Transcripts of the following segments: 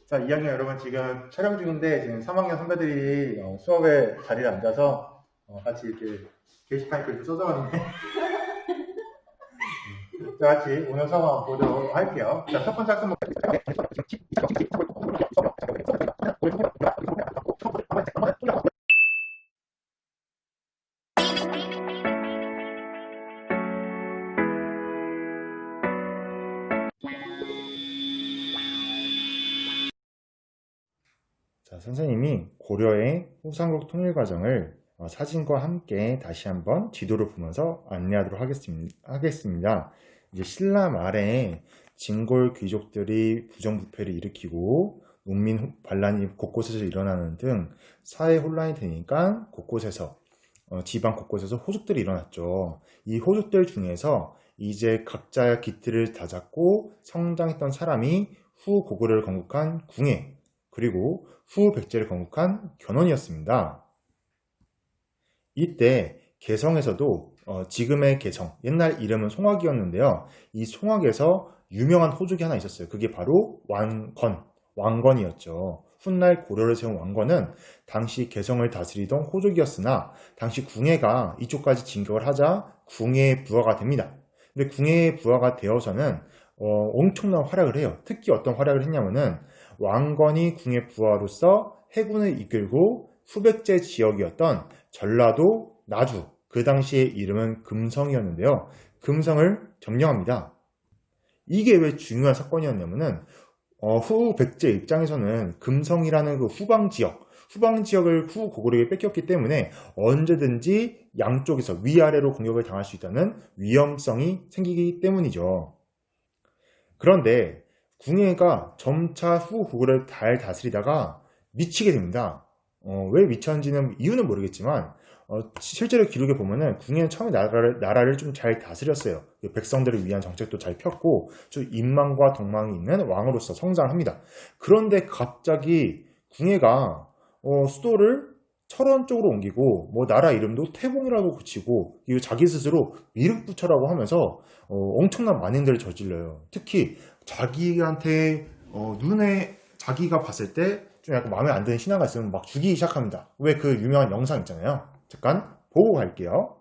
자, 2학년 여러분 지금 촬영 중인데 지금 3학년 선배들이 수업에 자리에 앉아서 같이 이렇게 게시판에 글을 써서 있네. 자, 같이 오늘 수업 한번 보도록 할게요. 자, 첫 번째 학습 자, 선생님이 고려의 후삼국 통일 과정을 사진과 함께 다시 한번 지도를 보면서 안내하도록 하겠습니다. 이제 신라 말에 진골 귀족들이 부정부패를 일으키고 농민 반란이 곳곳에서 일어나는 등 사회 혼란이 되니까 곳곳에서 지방 곳곳에서 호족들이 일어났죠. 이 호족들 중에서 이제 각자의 기틀을 다잡고 성장했던 사람이 후 고구려를 건국한 궁예, 그리고 후 백제를 건국한 견훤이었습니다. 이때 개성에서도 지금의 개성, 옛날 이름은 송악이었는데요. 이 송악에서 유명한 호족이 하나 있었어요. 그게 바로 왕건이었죠. 훗날 고려를 세운 왕건은 당시 개성을 다스리던 호족이었으나 당시 궁예가 이쪽까지 진격을 하자 궁예의 부하가 됩니다. 근데 궁예의 부하가 되어서는 엄청난 활약을 해요. 특히 어떤 활약을 했냐면은 왕건이 궁예 부하로서 해군을 이끌고 후백제 지역이었던 전라도, 나주, 그 당시의 이름은 금성이었는데요. 금성을 점령합니다. 이게 왜 중요한 사건이었냐면은 후 백제 입장에서는 금성이라는 그 후방 지역을 후 고구려에게 뺏겼기 때문에 언제든지 양쪽에서 위아래로 공격을 당할 수 있다는 위험성이 생기기 때문이죠. 그런데 궁예가 점차 후 고구려를 잘 다스리다가 미치게 됩니다. 왜 미쳤는지는 이유는 모르겠지만 실제로 기록에 보면은 궁예는 처음에 나라를 좀 잘 다스렸어요. 백성들을 위한 정책도 잘 폈고 좀 인망과 덕망이 있는 왕으로서 성장을 합니다. 그런데 갑자기 궁예가 수도를 철원 쪽으로 옮기고 뭐 나라 이름도 태봉이라고 고치고 이거 자기 스스로 미륵부처라고 하면서 엄청난 만행들을 저질러요. 특히 자기한테 눈에 자기가 봤을 때 좀 약간 마음에 안 드는 신하가 있으면 막 죽이기 시작합니다. 왜 그 유명한 영상 있잖아요. 잠깐 보고 갈게요.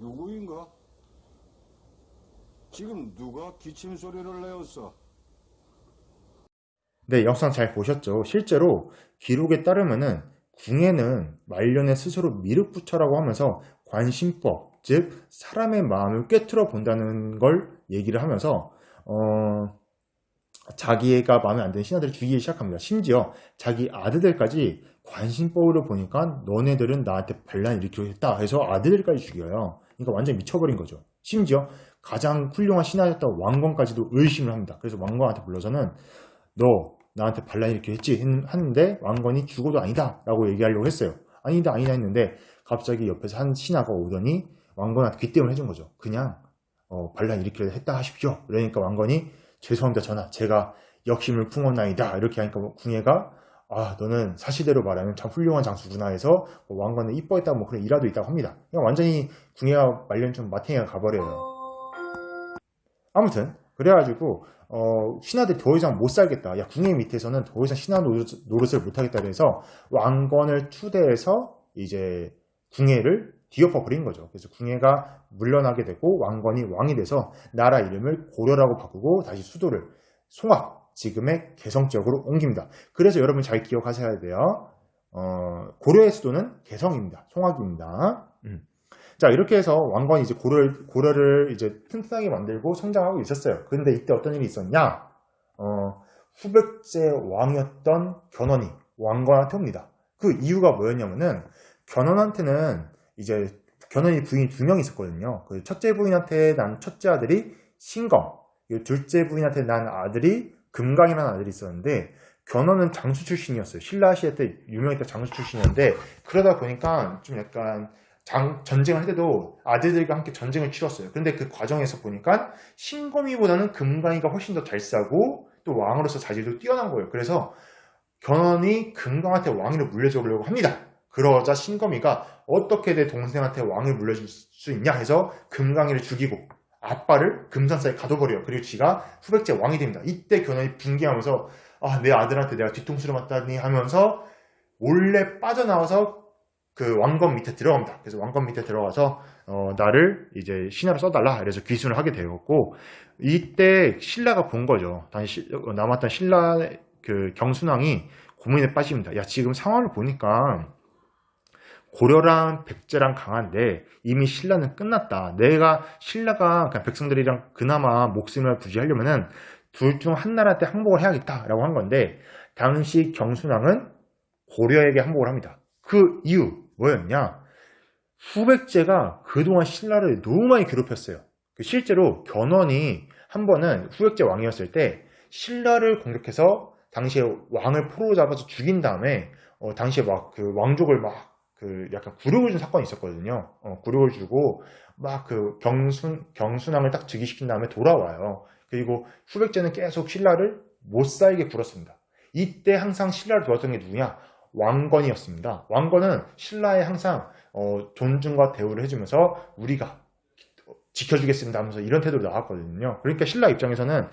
누구인가? 지금 누가 기침 소리를 내었어? 네, 영상 잘 보셨죠? 실제로 기록에 따르면은 궁예는 말년에 스스로 미륵부처라고 하면서 관심법, 즉 사람의 마음을 꿰뚫어 본다는 걸 얘기를 하면서 자기가 마음에 안 드는 신하들을 죽이기 시작합니다. 심지어 자기 아들들까지 관심법으로 보니까 너네들은 나한테 반란 일으키려 했다 해서 아들들까지 죽여요. 그러니까 완전 미쳐버린 거죠. 심지어 가장 훌륭한 신하였던 왕건까지도 의심을 합니다. 그래서 왕건한테 불러서는 너 나한테 반란 일으키려 했지 하는데 왕건이 죽어도 아니다 라고 얘기하려고 했어요. 아니다 했는데 갑자기 옆에서 한 신하가 오더니 왕건한테 귀띔을 해준 거죠. 그냥 반란 일으키려 했다 하십시오. 그러니까 왕건이 죄송합니다 전하, 제가 역심을 품었나이다 이렇게 하니까 궁예가 너는 사실대로 말하면 참 훌륭한 장수구나 해서 왕건을 이뻐했다고 뭐 그런 일화도 있다고 합니다. 그냥 완전히 궁예가 말년 좀 마탱이가 가버려요. 아무튼 그래가지고 신하들이 더 이상 못 살겠다. 야, 궁예 밑에서는 더 이상 신하 노릇을 못 하겠다 그래서 왕건을 추대해서 이제 궁예를 뒤엎어 버린 거죠. 그래서 궁예가 물러나게 되고 왕건이 왕이 돼서 나라 이름을 고려라고 바꾸고 다시 수도를 송악, 지금의 개성 지역으로 옮깁니다. 그래서 여러분 잘 기억하셔야 돼요. 고려의 수도는 개성입니다. 송악입니다. 자, 이렇게 해서 왕건이 이제 고려를 이제 튼튼하게 만들고 성장하고 있었어요. 그런데 이때 어떤 일이 있었냐? 후백제 왕이었던 견훤이 왕건한테 옵니다. 그 이유가 뭐였냐면은 견훤한테는 이제 견훤이 부인이 두 명 있었거든요. 그 첫째 부인한테 난 첫째 아들이 신검, 둘째 부인한테 난 아들이 금강이라는 아들이 있었는데 견훤은 장수 출신이었어요. 신라 시대 때 유명했던 장수 출신이었는데 그러다 보니까 좀 약간 전쟁을 할 때도 아들들과 함께 전쟁을 치렀어요. 그런데 그 과정에서 보니까 신검이보다는 금강이가 훨씬 더 잘 싸고 또 왕으로서 자질도 뛰어난 거예요. 그래서 견훤이 금강한테 왕위를 물려주려고 합니다. 그러자 신검이가 어떻게 내 동생한테 왕을 물려줄 수 있냐 해서 금강이를 죽이고 아빠를 금산사에 가둬버려요. 그리고 지가 후백제 왕이 됩니다. 이때 견훤이 분개하면서 내 아들한테 내가 뒤통수를 맞다니 하면서 몰래 빠져나와서 그 왕검 밑에 들어갑니다. 그래서 왕검 밑에 들어가서 나를 이제 신하로 써달라. 그래서 귀순을 하게 되었고 이때 신라가 본 거죠. 당시 남았던 신라 그 경순왕이 고민에 빠집니다. 야, 지금 상황을 보니까 고려랑 백제랑 강한데 이미 신라는 끝났다. 내가 신라가 그냥 백성들이랑 그나마 목숨을 부지하려면은 둘 중 한 나라한테 항복을 해야겠다라고 한 건데 당시 경순왕은 고려에게 항복을 합니다. 그 이유 뭐였냐? 후백제가 그동안 신라를 너무 많이 괴롭혔어요. 실제로 견훤이 한 번은 후백제 왕이었을 때 신라를 공격해서 당시에 왕을 포로로 잡아서 죽인 다음에 당시에 막 그 왕족을 막 그 약간 굴욕을 준 사건이 있었거든요. 굴욕을 주고 막 그 경순왕을 딱 즉위시킨 다음에 돌아와요. 그리고 후백제는 계속 신라를 못 살게 굴었습니다. 이때 항상 신라를 도왔던 게 누구냐? 왕건이었습니다. 왕건은 신라에 항상 존중과 대우를 해주면서 우리가 지켜주겠습니다 하면서 이런 태도로 나왔거든요. 그러니까 신라 입장에서는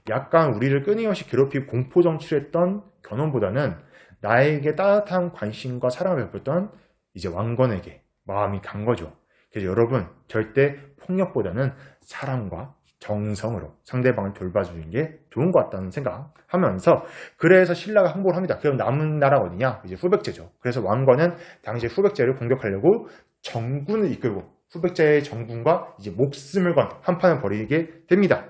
약간 우리를 끊임없이 괴롭히고 공포정치를 했던 견훤보다는 나에게 따뜻한 관심과 사랑을 베풀던 이제 왕건에게 마음이 간 거죠. 그래서 여러분 절대 폭력보다는 사랑과 정성으로 상대방을 돌봐주는 게 좋은 것 같다는 생각하면서 그래서 신라가 항복을 합니다. 그럼 남은 나라가 어디냐? 이제 후백제죠. 그래서 왕건은 당시 후백제를 공격하려고 정군을 이끌고 후백제의 정군과 이제 목숨을 건 한판을 벌이게 됩니다.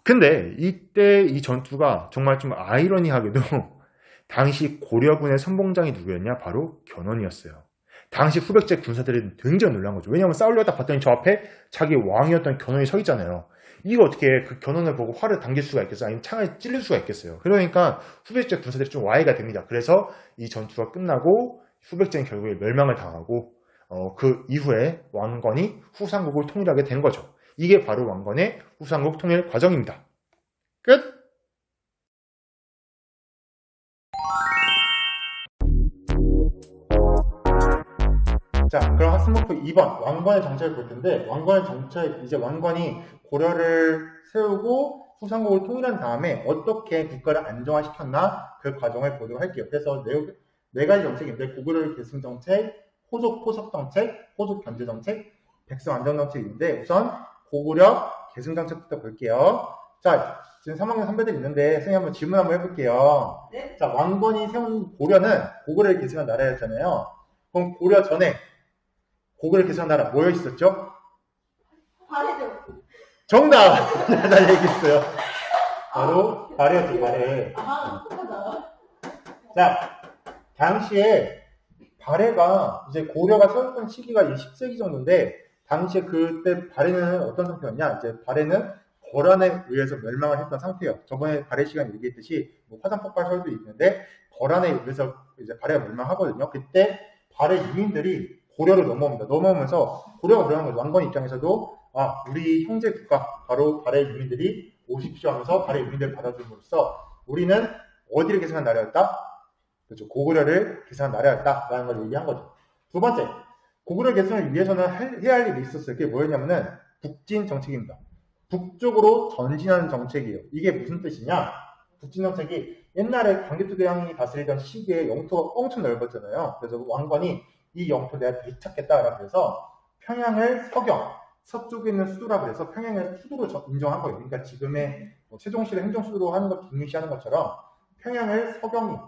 근데 이때 이 전투가 정말 좀 아이러니하게도 당시 고려군의 선봉장이 누구였냐? 바로 견훤이었어요. 당시 후백제 군사들이 굉장히 놀란 거죠. 왜냐하면 싸우려다 봤더니 저 앞에 자기 왕이었던 견훤이 서 있잖아요. 이거 어떻게 그 견훤을 보고 활을 당길 수가 있겠어요? 아니면 창을 찔릴 수가 있겠어요? 그러니까 후백제 군사들이 좀 와해가 됩니다. 그래서 이 전투가 끝나고 후백제는 결국에 멸망을 당하고 그 이후에 왕건이 후삼국을 통일하게 된 거죠. 이게 바로 왕건의 후삼국 통일 과정입니다. 끝! 자, 그럼 학습목표 2번 왕건의 정책을 볼 텐데 왕건의 정책, 이제 왕건이 고려를 세우고 후삼국을 통일한 다음에 어떻게 국가를 안정화시켰나 그 과정을 보도록 할게요. 그래서 네 가지 정책인데 고구려 계승 정책, 호족 포섭 정책, 호족 견제 정책, 백성 안정 정책인데 우선 고구려 계승 정책부터 볼게요. 자, 지금 3학년 선배들 있는데 선생님 한번 질문 한번 해볼게요. 네? 자, 왕건이 세운 고려는 고구려를 계승한 나라였잖아요. 그럼 고려 전에 고구려 계승한 나라 뭐여 있었죠? 발해죠. 정답! 잘 얘기했어요. 바로 발해였죠, 발해. 아, 똑똑하다. 자, 당시에 발해가 이제 고려가 세웠던 시기가 10세기 정도인데 당시에 그때 발해는 어떤 상태였냐? 이제 발해는 거란에 의해서 멸망을 했던 상태예요. 저번에 발해 시간에 얘기했듯이 뭐 화산 폭발설도 있는데 거란에 의해서 이제 발해가 멸망하거든요. 그때 발해 유민들이 고려를 넘어옵니다. 넘어오면서 고려가 그러는 거죠. 왕건 입장에서도 우리 형제 국가 바로 발해 유민들이 오십시오 하면서 발해 유민들을 받아줌으로써 우리는 어디를 계승한 나라였다? 그렇죠. 고구려를 계승한 나라였다라는 걸 얘기한 거죠. 두 번째, 고구려 계승을 위해서는 해야 할 일이 있었어요. 그게 뭐였냐면은 북진 정책입니다. 북쪽으로 전진하는 정책이에요. 이게 무슨 뜻이냐? 북진 정책이 옛날에 광개토대왕이 다스리던 시기에 영토가 엄청 넓었잖아요. 그래서 왕건이 이 영토 내가 되찾겠다라고 해서 평양을 서쪽에 있는 수도라고 해서 평양을 수도로 인정한 거예요. 그러니까 지금의 세종시를 행정수도로 하는 것, 중시하는 것처럼 평양을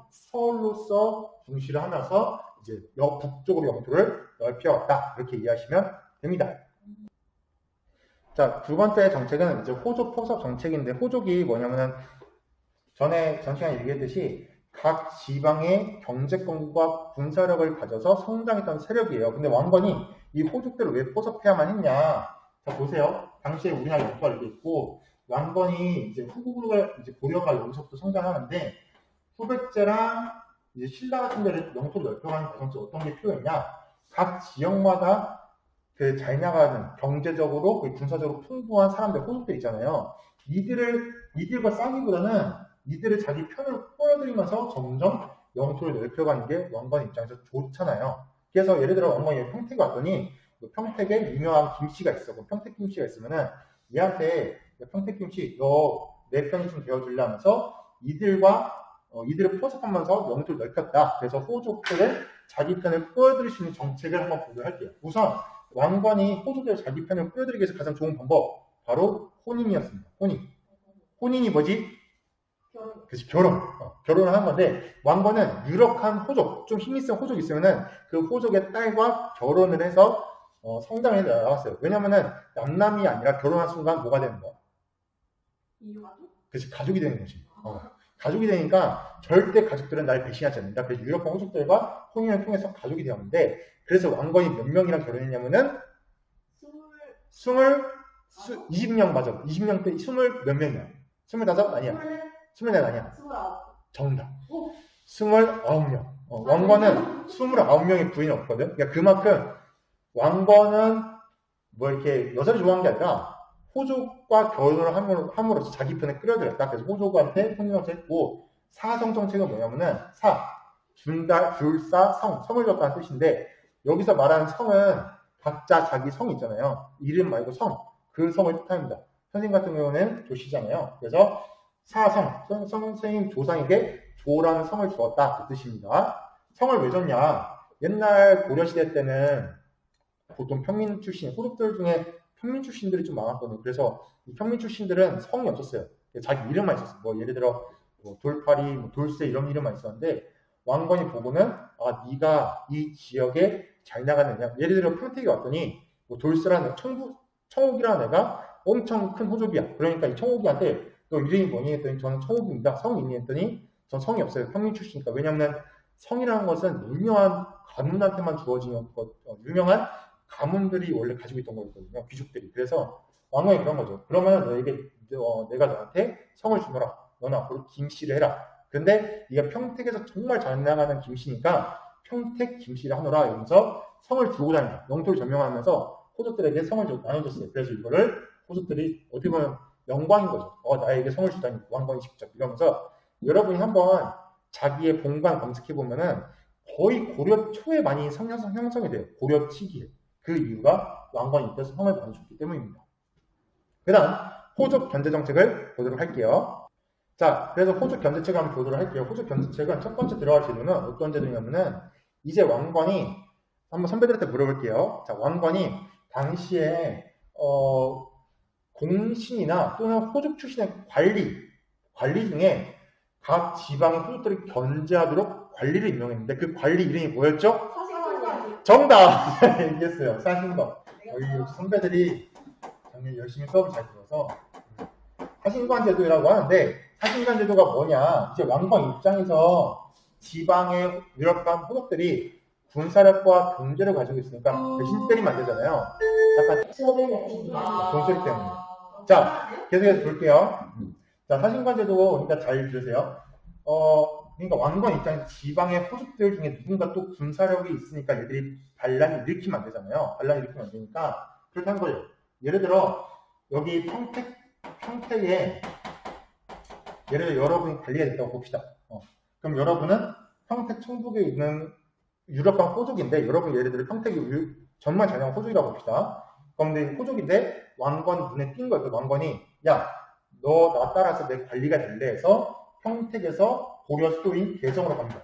서울로서 중시를 하면서 이제 북쪽으로 영토를 넓혀왔다. 이렇게 이해하시면 됩니다. 자, 두 번째 정책은 이제 호족 포섭 정책인데 호족이 뭐냐면은 전에 전 시간에 얘기했듯이 각 지방의 경제권과 군사력을 가져서 성장했던 세력이에요. 근데 왕건이 이 호족들을 왜 포섭해야만 했냐? 자, 보세요. 당시에 우리나라 영토가 이렇게 있고 왕건이 이제 이제 고려가 여기서부터 성장하는데 후백제랑 이제 신라 같은 데를 영토를 넓혀가는 과정에서 어떤 게 필요했냐? 각 지역마다 그 잘 나가는 경제적으로 군사적으로 풍부한 사람들 호족들 있잖아요. 이들과 싸기보다는 이들을 자기 편으로 끌어들이면서 점점 영토를 넓혀가는 게 왕건 입장에서 좋잖아요. 그래서 예를 들어 왕건이 평택에 왔더니 평택에 유명한 김씨가 있어. 평택 김씨가 있으면은 얘한테 평택 김씨 너 내 편이 좀 되어주려면서 이들을 포섭하면서 영토를 넓혔다. 그래서 호족들을 자기 편을 끌어들일 수 있는 정책을 한번 보도록 할게요. 우선 왕건이 호족들을 자기 편을 끌어들이기 위해서 가장 좋은 방법 바로 혼인이었습니다. 혼인이 뭐지? 결혼. 그치, 결혼을 하는 건데 왕건은 유력한 호족, 좀 힘이 센 호족이 있으면은 그 호족의 딸과 결혼을 해서 성당에 나갔어요. 왜냐면은 남남이 아니라 결혼한 순간 뭐가 되는 거야? 이유가족? 그치, 가족이 되는 거지. 가족이 되니까 절대 가족들은 날 배신하지 않는다. 그래서 유력한 호족들과 혼인을 통해서 가족이 되었는데 그래서 왕건이 몇 명이랑 결혼했냐면은 20명 맞아. 20명 때 20 몇 명이야? 25? 아니야. 24 아니야. 29. 정답. 오. 29명. 왕건은 29명의 부인이 없거든. 그러니까 그만큼 왕건은 뭐 이렇게 여자를 좋아하는 게 아니라 호족과 결혼을 함으로써 자기 편에 끌어들였다. 그래서 호족한테 혼인을 했고 사성 정책은 뭐냐면은 준다, 줄사, 성을 줬다는 뜻인데 여기서 말하는 성은 각자 자기 성이 있잖아요. 이름 말고 성, 그 성을 뜻합니다. 선생님 같은 경우는 조씨잖아요. 그래서 사성, 선생님 조상에게 조라는 성을 주었다. 그 뜻입니다. 성을 왜 줬냐? 옛날 고려시대 때는 보통 평민 출신, 호족들 중에 평민 출신들이 좀 많았거든요. 그래서 이 평민 출신들은 성이 없었어요. 자기 이름만 있었어요. 뭐 예를 들어 돌파리, 돌쇠 이런 이름만 있었는데 왕건이 보고는 네가 이 지역에 잘 나가느냐. 예를 들어 평택에 왔더니 돌쇠라는 청옥이라는 애가 엄청 큰 호족이야. 그러니까 이 청옥이한테 너 이름이 뭐니 했더니 저는 청옥입니다. 성이 있니 했더니 전 성이 없어요. 평민 출신이니까. 왜냐하면 성이라는 것은 유명한 가문한테만 주어지는 유명한 가문들이 원래 가지고 있던 거거든요. 귀족들이. 그래서 왕건이 그런 거죠. 그러면 내가 너한테 성을 주노라. 너는 앞으로 김씨를 해라. 근데 네가 평택에서 정말 잘 나가는 김씨니까 평택 김씨를 하노라. 이러면서 성을 주고 다닌다. 영토를 점령하면서 호족들에게 성을 나눠줬어요. 그래서 이거를 호족들이 어떻게 보면 영광인 거죠. 나에게 성을 주다니 왕건이 직접 이러면서 여러분이 한번 자기의 본관 검색해보면은 거의 고려 초에 많이 형성이 돼요. 고려 치기에. 그 이유가 왕건이 입에서 성을 많이 줬기 때문입니다. 그 다음 호족 견제 정책을 보도록 할게요. 자, 그래서 호족 견제책을 한번 보도록 할게요. 호족 견제책은 첫 번째 들어갈 제도는 어떤 제도냐면은 이제 왕건이 한번 선배들한테 물어볼게요. 자, 왕건이 당시에 공신이나 또는 호족 출신의 관리 중에 각 지방의 호족들을 견제하도록 관리를 임명했는데 그 관리 이름이 뭐였죠? 사실관계. 정답! 얘기했어요. 사신관. 역시 선배들이 작년 열심히 수업을 잘 들어서 사신관 제도라고 하는데 사신관 제도가 뭐냐? 이제 왕건 입장에서 지방의 유력한 호족들이 군사력과 경제를 가지고 있으니까 대신 때리면 안 되잖아요. 약간 종소리 때문에. 자, 계속해서 볼게요. 자, 사신관 제도 그러니까 잘 들으세요. 그러니까 왕건 입장에서 지방의 호족들 중에 누군가 또 군사력이 있으니까 얘들이 반란을 일으키면 안 되잖아요. 반란을 일으키면 안 되니까 그렇게 한 거예요. 예를 들어 여기 평택에 예를 들어 여러분이 관리가 됐다고 봅시다. 그럼 여러분은 평택 충북에 있는 유력한 호족인데 여러분 예를 들어 평택이 정말 잘 나온 호족이라고 봅시다. 그런데 호족인데 왕건 눈에 띈 거예요. 왕건이 야, 너 나 따라서 내 관리가 될래 해서 평택에서 고려 수도인 개성으로 갑니다.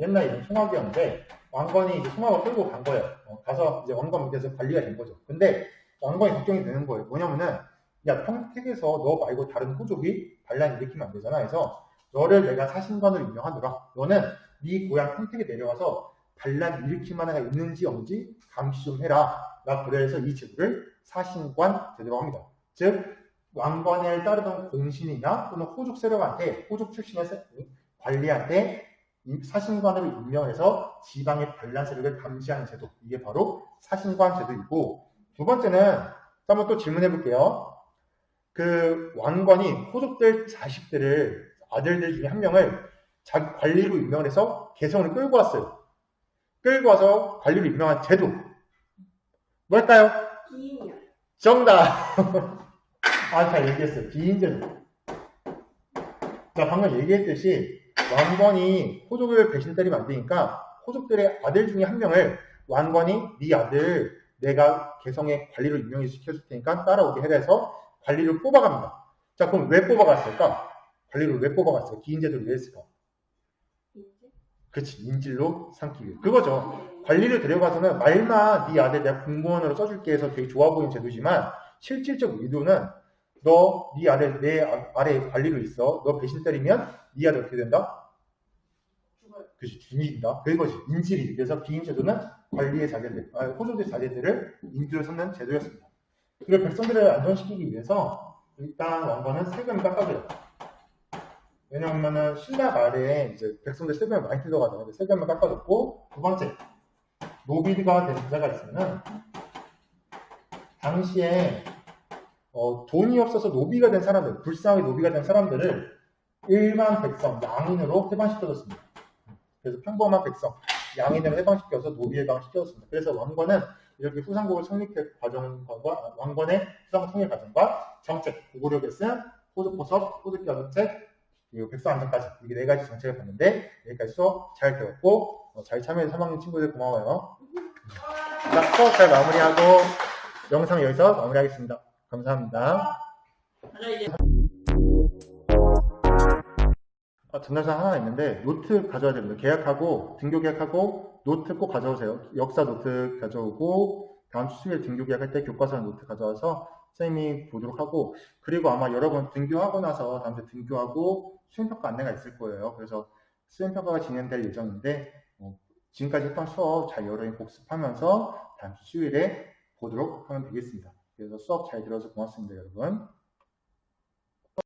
옛날에 이런 총학이었는데 왕건이 이제 총학을 끌고 간 거예요. 가서 이제 왕건 밑에서 관리가 된 거죠. 근데 왕건이 걱정이 되는 거예요. 뭐냐면은 야, 평택에서 너 말고 다른 호족이 반란 일으키면 안 되잖아. 해서 너를 내가 사신관으로 임명하노라. 너는 네 고향 평택에 내려와서 반란 일으킬 만한 애가 있는지 없는지 감시 좀 해라. 그래서 이 제도를 사신관 제도라고 합니다. 즉 왕건을 따르던 공신이나 또는 호족 세력한테 호족 출신의 관리한테 사신관으로 임명해서 지방의 반란 세력을 감시하는 제도. 이게 바로 사신관 제도이고 두 번째는 한번 또 질문해 볼게요. 그 왕건이 호족들 자식들을 아들들 중에 한 명을 자기 관리로 임명을 해서 개성으로 끌고 왔어요. 끌고 와서 관리로 임명한 제도. 뭘까요? 기인이요. 정답! 잘 얘기했어요. 기인제도. 자, 방금 얘기했듯이 왕건이 호족을 배신 때리면 안 되니까 호족들의 아들 중에 한 명을 왕건이 네 아들 내가 개성의 관리로 임명해 시켜줄 테니까 따라오게 해서 관리를 뽑아갑니다. 자, 그럼 왜 뽑아갔을까? 관리를 왜 뽑아갔을까? 기인제도를 왜 했을까? 인지? 그치, 인질로 삼기 위해. 그거죠. 관리를 데려가서는 말만 네 아들 내가 공무원으로 써줄게 해서 되게 좋아 보이는 제도지만 실질적 의도는 네 아들 내 아래에 관리로 있어. 너 배신 때리면 네 아들 어떻게 된다? 죽어요. 그치, 죽인다. 그것이 인질이. 그래서 기인제도는 관리의 자제들, 호족의 자제들을 인질로 삼는 제도였습니다. 그리고 백성들을 안전시키기 위해서 일단 왕건은 세금을 깎아줘요. 왜냐하면은 신라 말에 이제 백성들 세금을 많이 뜯어가잖아요. 세금을 깎아줬고, 두 번째, 노비가 된 자가 있으면은 당시에 돈이 없어서 노비가 된 사람들, 불쌍하게 노비가 된 사람들을 일반 백성, 양인으로 해방시켜줬습니다. 그래서 평범한 백성, 양인으로 해방시켜서 노비에 해방시켜줬습니다. 그래서 왕건은 이렇게 후삼국을 성립 과정과 왕건의 후삼국 통일 과정과 정책, 고구려에 쓴 호족보섭, 호족경책, 그리고 백성 안전까지 이게 네 가지 정책을 봤는데 여기까지 수업 잘 배웠고 잘 참여해서 3학년 친구들 고마워요. 자, 수업 잘 마무리하고 영상 여기서 마무리하겠습니다. 감사합니다. 전달사항 하나 있는데 노트 가져와야 됩니다. 계약하고 등교 계약하고 노트 꼭 가져오세요. 역사 노트 가져오고 다음 주 수요일 등교 계약할 때 교과서 노트 가져와서 선생님이 보도록 하고 그리고 아마 여러분 등교하고 나서 다음 주 등교하고 수행평가 안내가 있을 거예요. 그래서 수행평가가 진행될 예정인데 지금까지 했던 수업 잘 여러분 복습하면서 다음 주 수요일에 보도록 하면 되겠습니다. 그래서 수업 잘 들어서 고맙습니다, 여러분.